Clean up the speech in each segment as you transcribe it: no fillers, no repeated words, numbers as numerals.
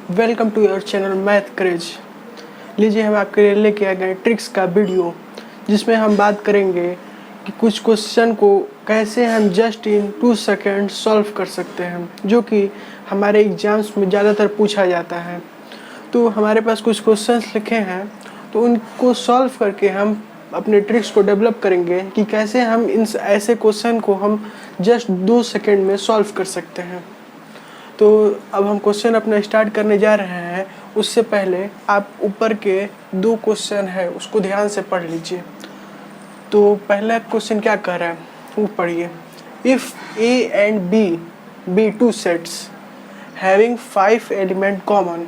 Welcome to your channel math craze. लीजिए हम आपके लिए लेके आ गए ट्रिक्स का वीडियो, जिसमें हम बात करेंगे कि कुछ क्वेश्चन को कैसे हम जस्ट इन 2 सेकेंड सॉल्व कर सकते हैं, जो कि हमारे एग्जाम्स में ज़्यादातर पूछा जाता है। तो हमारे पास कुछ क्वेश्चंस लिखे हैं, तो उनको सॉल्व करके हम अपने ट्रिक्स को डेवलप करेंगे कि कैसे हम इन ऐसे क्वेश्चन को हम जस्ट 2 सेकेंड में सॉल्व कर सकते हैं। तो अब हम क्वेश्चन अपना स्टार्ट करने जा रहे हैं। उससे पहले आप ऊपर के 2 क्वेश्चन है उसको ध्यान से पढ़ लीजिए। तो पहला क्वेश्चन क्या कह रहा है वो पढ़िए। If A and B be two sets having 5 element common,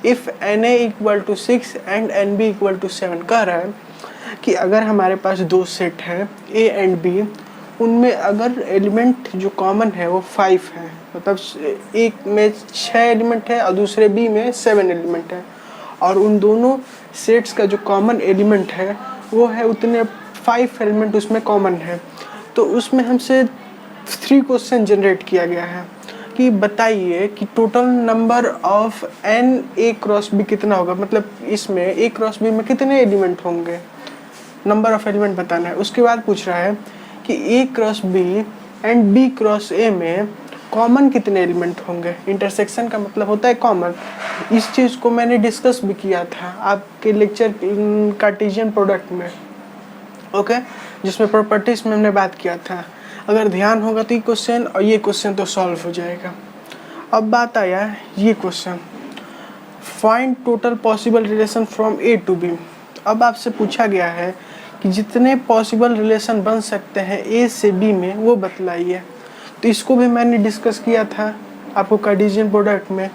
if n A equal to 6 and n B equal to 7। कह रहा है कि अगर हमारे पास 2 सेट हैं ए एंड बी, उनमें अगर एलिमेंट जो कॉमन है वो 5 है, मतलब एक में 6 एलिमेंट है और दूसरे बी में 7 एलिमेंट है, और उन दोनों सेट्स का जो कॉमन एलिमेंट है वो है उतने 5 एलिमेंट उसमें कॉमन है। तो उसमें हमसे 3 क्वेश्चन जनरेट किया गया है कि बताइए कि total number of n A cross B कितना होगा, मतलब इसमें ए क्रॉस बी में कितने एलिमेंट होंगे, नंबर ऑफ एलिमेंट बताना है। उसके बाद पूछ रहा है कि A cross B and B cross A में कॉमन कितने एलिमेंट होंगे। इंटरसेक्शन का मतलब होता है कॉमन। इस चीज़ को मैंने डिस्कस भी किया था आपके लेक्चर कार्टेशियन प्रोडक्ट में, ओके, जिसमें प्रॉपर्टीज में हमने बात किया था। अगर ध्यान होगा तो ये क्वेश्चन और ये क्वेश्चन तो सॉल्व हो जाएगा। अब बात आया ये question, find total possible relation from A to B. अब आपसे पूछा गया है कि जितने पॉसिबल रिलेशन बन सकते हैं ए से बी में वो बतलाइए। तो इसको भी मैंने डिस्कस किया था आपको कार्टेशियन प्रोडक्ट में।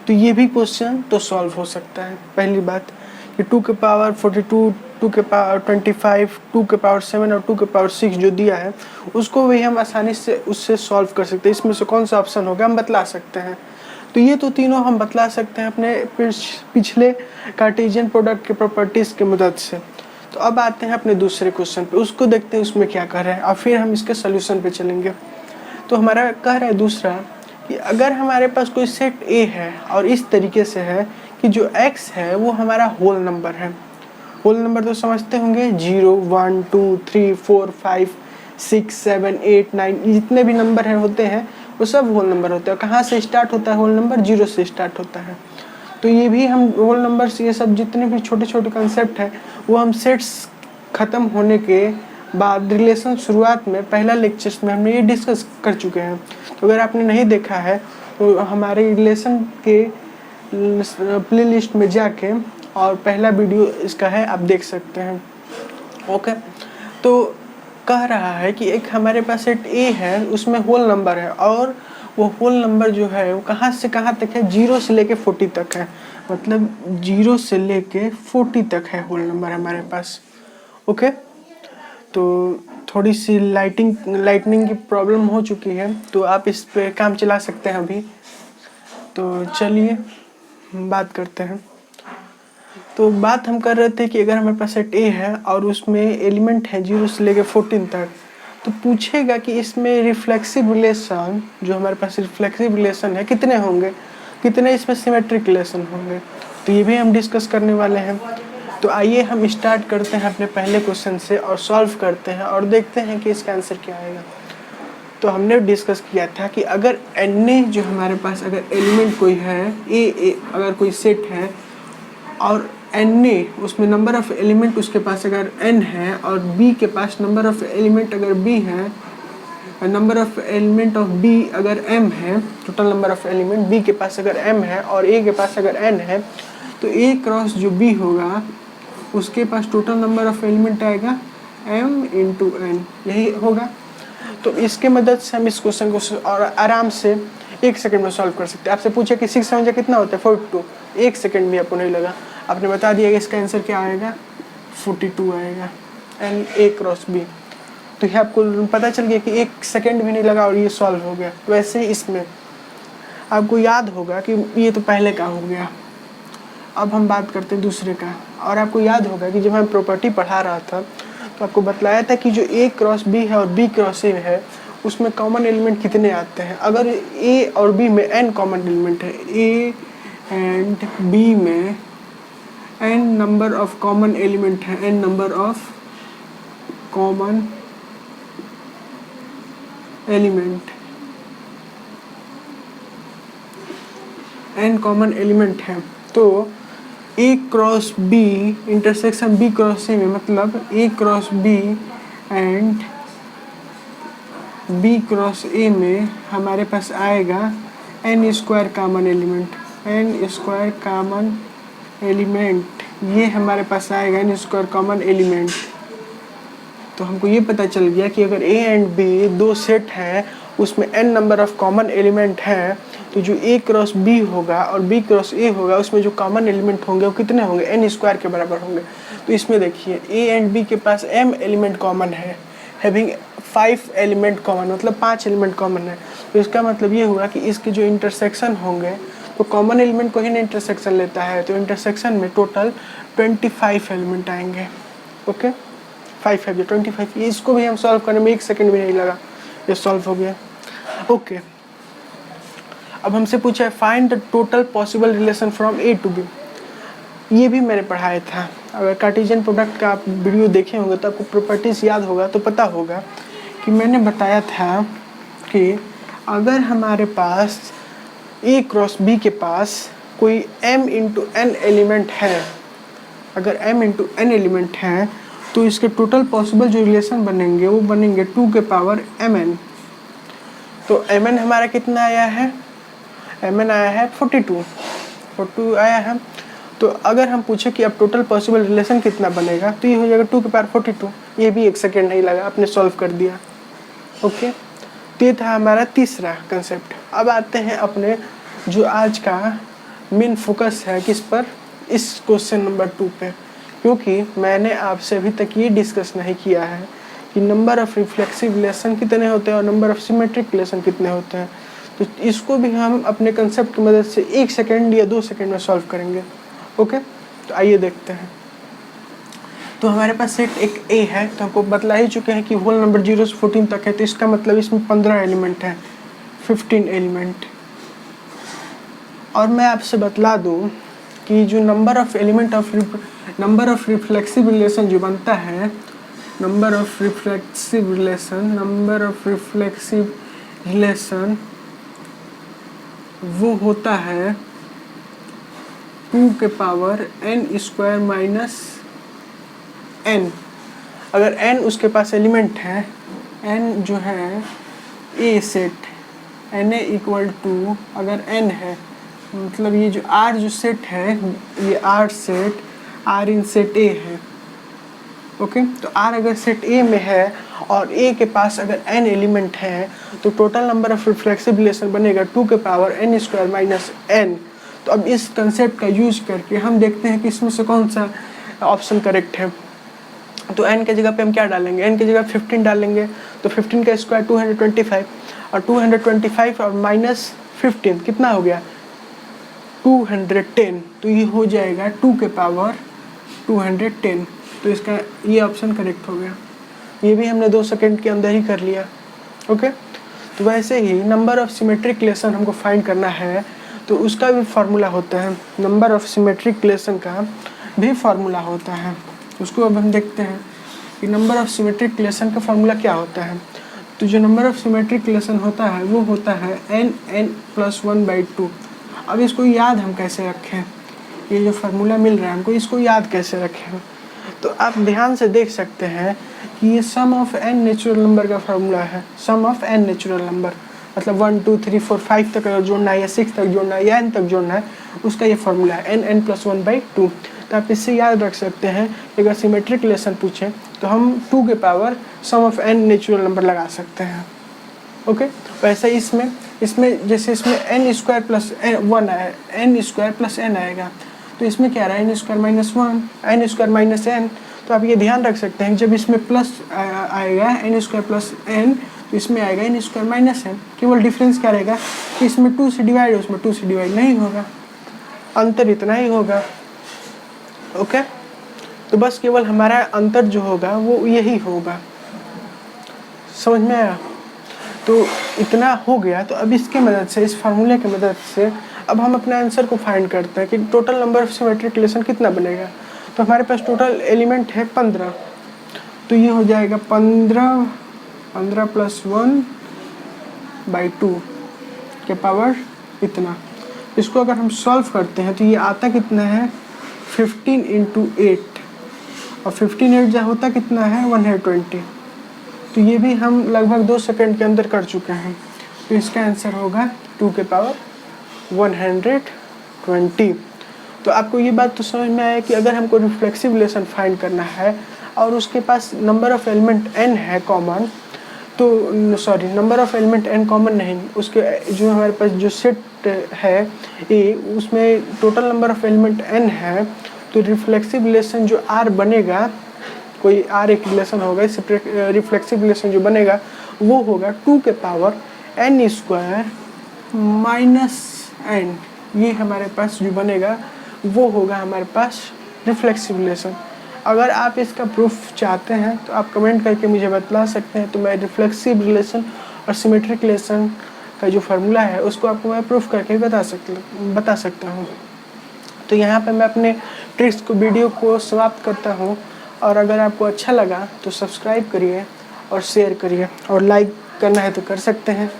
तो ये भी क्वेश्चन तो सॉल्व हो सकता है। पहली बात कि 2 के पावर 42, 2 के पावर 25, 2 के पावर 7 और 2 के पावर 6 जो दिया है उसको भी हम आसानी से उससे सॉल्व कर सकते हैं। इसमें से कौन सा ऑप्शन होगा हम बतला सकते हैं। तो ये तो तीनों हम बतला सकते हैं अपने पिछले कार्टेशियन प्रोडक्ट के प्रॉपर्टीज़ की मदद से। तो अब आते हैं अपने दूसरे क्वेश्चन पे, उसको देखते हैं उसमें क्या कह रहा है और फिर हम इसके सोल्यूशन पे चलेंगे। तो हमारा कह रहा है दूसरा कि अगर हमारे पास कोई सेट ए है और इस तरीके से है कि जो x है वो हमारा होल नंबर है। होल नंबर तो समझते होंगे 0, 1, 2, 3, 4, 5, 6, 7, 8, 9 जितने भी नंबर है होते हैं वो सब होल नंबर होते हैं। कहाँ से स्टार्ट होता है होल नंबर? 0 से स्टार्ट होता है। तो ये भी हम होल नंबर्स ये सब जितने भी छोटे छोटे कंसेप्ट हैं वो हम सेट्स ख़त्म होने के बाद रिलेशन शुरुआत में पहला लेक्चर्स में हमने ये डिस्कस कर चुके हैं। तो अगर आपने नहीं देखा है तो हमारे रिलेशन के प्ले लिस्ट में जाके और पहला वीडियो इसका है, आप देख सकते हैं, ओके। तो कह रहा है कि एक हमारे पास सेट ए है उसमें होल नंबर है और वो होल नंबर जो है वो कहाँ से कहाँ तक है? 0 से लेके 40 तक है, मतलब 0 से लेके 40 तक है होल नंबर हमारे पास, ओके। तो थोड़ी सी लाइटनिंग की प्रॉब्लम हो चुकी है तो आप इस पे काम चला सकते हैं अभी। तो चलिए बात करते हैं। तो बात हम कर रहे थे कि अगर हमारे पास सेट ए है और उसमें एलिमेंट है 0 से लेके 14 तक, तो पूछेगा कि इसमें रिफ्लेक्सिव रिलेशन, जो हमारे पास रिफ्लेक्सिव रिलेशन है, कितने होंगे, कितने इसमें सिमेट्रिक रिलेशन होंगे। तो ये भी हम डिस्कस करने वाले हैं। तो आइए हम स्टार्ट करते हैं अपने पहले क्वेश्चन से और सॉल्व करते हैं और देखते हैं कि इसका आंसर क्या आएगा। तो हमने डिस्कस किया था कि अगर एन ए जो हमारे पास अगर एलिमेंट कोई है ए अगर कोई सेट है और एन ए उसमें नंबर ऑफ एलिमेंट उसके पास अगर n है और b के पास नंबर ऑफ एलिमेंट अगर b है, number of element of b अगर m है, total number of element b के पास अगर m है और a के पास अगर n है, तो a क्रॉस जो b होगा उसके पास टोटल नंबर ऑफ एलिमेंट आएगा m इंटू n, यही होगा। तो इसके मदद से हम इस क्वेश्चन को और आराम से 1 सेकंड में सॉल्व कर सकते हैं। आपसे पूछे कि 6 7 कितना होता है 42, 1 सेकंड भी आपको नहीं लगा, आपने बता दिया कि इसका आंसर क्या आएगा 42 आएगा एन ए क्रॉस बी। तो ये आपको पता चल गया कि 1 सेकंड भी नहीं लगा और ये सॉल्व हो गया। वैसे ही इसमें आपको याद होगा कि ये तो पहले का हो गया। अब हम बात करते हैं दूसरे का। और आपको याद होगा कि जब हम प्रॉपर्टी पढ़ा रहा था तो आपको बतलाया था कि जो ए क्रॉस बी है और बी क्रॉस ए है उसमें कॉमन एलिमेंट कितने आते हैं। अगर ए और बी में n कॉमन एलिमेंट है, ए एंड बी में n number of common element है, n number of common element, n common element है। तो a cross b intersection b cross a में, मतलब a cross b and b cross a में हमारे पास आएगा n square common element, n square common element, ये हमारे पास आएगा n स्क्वायर कॉमन एलिमेंट। तो हमको ये पता चल गया कि अगर a एंड b दो सेट हैं, उसमें n number of common element है, तो जो a क्रॉस b होगा और b क्रॉस a होगा, उसमें जो कॉमन एलिमेंट होंगे वो कितने होंगे, n स्क्वायर के बराबर होंगे। तो इसमें देखिए a एंड b के पास m एलिमेंट कॉमन है, हैविंग 5 एलिमेंट कॉमन, मतलब 5 एलिमेंट कॉमन है। तो इसका मतलब ये हुआ कि इसके जो इंटरसेक्शन होंगे, तो कॉमन एलिमेंट को ही ना इंटरसेक्शन लेता है, तो इंटरसेक्शन में टोटल 25 एलिमेंट आएंगे। ओके, 5 है 25। इसको भी हम सॉल्व करने में 1 सेकंड भी नहीं लगा, ये सॉल्व हो गया। ओके, अब हमसे पूछा है find the total possible relation from A to B. ये भी मैंने पढ़ाया था, अगर कार्टेशियन प्रोडक्ट का आप वीडियो देखे होंगे तो आपको प्रॉपर्टीज याद होगा, तो पता होगा कि मैंने बताया था कि अगर हमारे पास ए क्रॉस बी के पास कोई m इंटू एन एलिमेंट है, अगर m इंटू एन एलिमेंट है, तो इसके टोटल पॉसिबल जो रिलेशन बनेंगे वो बनेंगे 2 के पावर mn। तो mn हमारा कितना आया है, mn आया है 42 आया है। तो अगर हम पूछे कि अब टोटल पॉसिबल रिलेशन कितना बनेगा, तो ये हो जाएगा 2 के पावर 42। ये भी 1 सेकेंड नहीं लगा, आपने सॉल्व कर दिया। ओके, तो ये था हमारा तीसरा कंसेप्ट। अब आते हैं अपने जो आज का मेन फोकस है किस पर, इस क्वेश्चन नंबर 2 पे, क्योंकि मैंने आपसे अभी तक ये डिस्कस नहीं किया है कि नंबर ऑफ रिफ्लेक्सिव रिलेशन कितने होते हैं और नंबर ऑफ सिमेट्रिक रिलेशन कितने होते हैं। तो इसको भी हम अपने कंसेप्ट की मदद से 1 सेकेंड या 2 सेकेंड में सॉल्व करेंगे। ओके, तो आइए देखते हैं। तो हमारे पास सेट एक ए है, तो हमको बतला ही चुके हैं कि होल नंबर 0 से 14 तक है, तो इसका मतलब इसमें 15 एलिमेंट हैं, 15 एलिमेंट। और मैं आपसे बतला दूं कि जो नंबर ऑफ रिफ्लेक्सिव रिलेशन जो बनता है, नंबर ऑफ रिफ्लेक्सिव रिलेशन वो होता है 2 के power n square minus n। अगर n उसके पास एलिमेंट है, n जो है a set, na equal to अगर n है, मतलब ये जो r जो सेट है, ये r set r in set a है। ओके, तो r अगर सेट a में है और a के पास अगर n एलिमेंट है, तो total number of reflexive relation बनेगा 2 के power n square minus n। तो अब इस कंसेप्ट का यूज करके हम देखते हैं कि इसमें से कौन सा ऑप्शन करेक्ट है। तो n के जगह पे हम क्या डालेंगे, n की जगह 15 डालेंगे, तो 15 का स्क्वायर 225, और 225 और माइनस 15 कितना हो गया 210। तो ये हो जाएगा 2 के पावर 210। तो इसका ये ऑप्शन करेक्ट हो गया। ये भी हमने 2 सेकंड के अंदर ही कर लिया। ओके, तो वैसे ही नंबर ऑफ सिमेट्रिक रिलेशन हमको फाइंड करना है, तो उसका भी फार्मूला होता है, नंबर ऑफ सिमेट्रिक रिलेशन का भी फार्मूला होता है। उसको अब हम देखते हैं कि नंबर ऑफ सिमेट्रिक रिलेशन का फार्मूला क्या होता है। तो जो नंबर ऑफ सिमेट्रिक रिलेशन होता है वो होता है n+1/2। अब इसको याद हम कैसे रखें, ये जो फार्मूला मिल रहा है हमको, इसको याद कैसे रखें। तो आप ध्यान से देख सकते हैं कि ये सम ऑफ n नेचुरल नंबर का फार्मूला है। सम ऑफ n नेचुरल नंबर मतलब 1 2 3 4 5 तक अगर जोड़ना है या 6 तक जोड़ना है या n तक जोड़ना है, उसका ये फार्मूला है n+1/2। तो आप इससे याद रख सकते हैं कि अगर सिमेट्रिक रिलेशन पूछें तो हम 2 के power sum of n natural number लगा सकते हैं। ओके, वैसे इसमें जैसे इसमें n स्क्वायर प्लस 1 है, n स्क्वायर प्लस n आएगा, तो इसमें क्या रहा है n square minus 1, n square minus n। तो आप ये ध्यान रख सकते हैं जब इसमें प्लस आएगा n स्क्वायर प्लस n, तो इसमें आएगा n स्क्वायर माइनस n। केवल डिफरेंस क्या रहेगा कि इसमें 2 से डिवाइड है, उसमें 2 से डिवाइड नहीं होगा, अंतर इतना ही होगा। ओके, तो बस केवल हमारा अंतर जो होगा वो यही होगा। समझ में आया? तो इतना हो गया। तो अब इसके मदद से, इस फार्मूले की मदद से अब हम अपने आंसर को फाइंड करते हैं कि total number of symmetric relation कितना बनेगा। तो हमारे पास टोटल एलिमेंट है 15, तो ये हो जाएगा 15 + 1/2 के पावर इतना। इसको अगर हम सॉल्व करते हैं तो ये आता कितना है 15 × 8, और 15 8 होता कितना है 120। तो ये भी हम लगभग 2 सेकंड के अंदर कर चुके हैं। तो इसका आंसर होगा 2 के पावर 120। तो आपको ये बात तो समझ में आया कि अगर हमको रिफ्लेक्सिव रिलेशन फाइंड करना है और उसके पास नंबर ऑफ एलिमेंट n है कॉमन, तो sorry number of element n common नहीं, उसके जो हमारे पास जो सेट है ए उसमें total number of element n है, तो रिफ्लेक्सिव रिलेशन जो r बनेगा, कोई r एक रिलेशन होगा, इस रिफ्लेक्सिव रिलेशन जो बनेगा वो होगा 2 के पावर n² - n। ये हमारे पास जो बनेगा वो होगा हमारे पास रिफ्लेक्सिव रिलेशन। अगर आप इसका प्रूफ चाहते हैं तो आप कमेंट करके मुझे बतला सकते हैं, तो मैं रिफ्लेक्सिव रिलेशन और सिमेट्रिक रिलेशन का जो फार्मूला है उसको आपको मैं प्रूफ करके बता सकता हूँ। तो यहाँ पे मैं अपने ट्रिक्स को वीडियो को समाप्त करता हूँ, और अगर आपको अच्छा लगा तो सब्सक्राइब करिए और शेयर करिए, और लाइक करना है तो कर सकते हैं।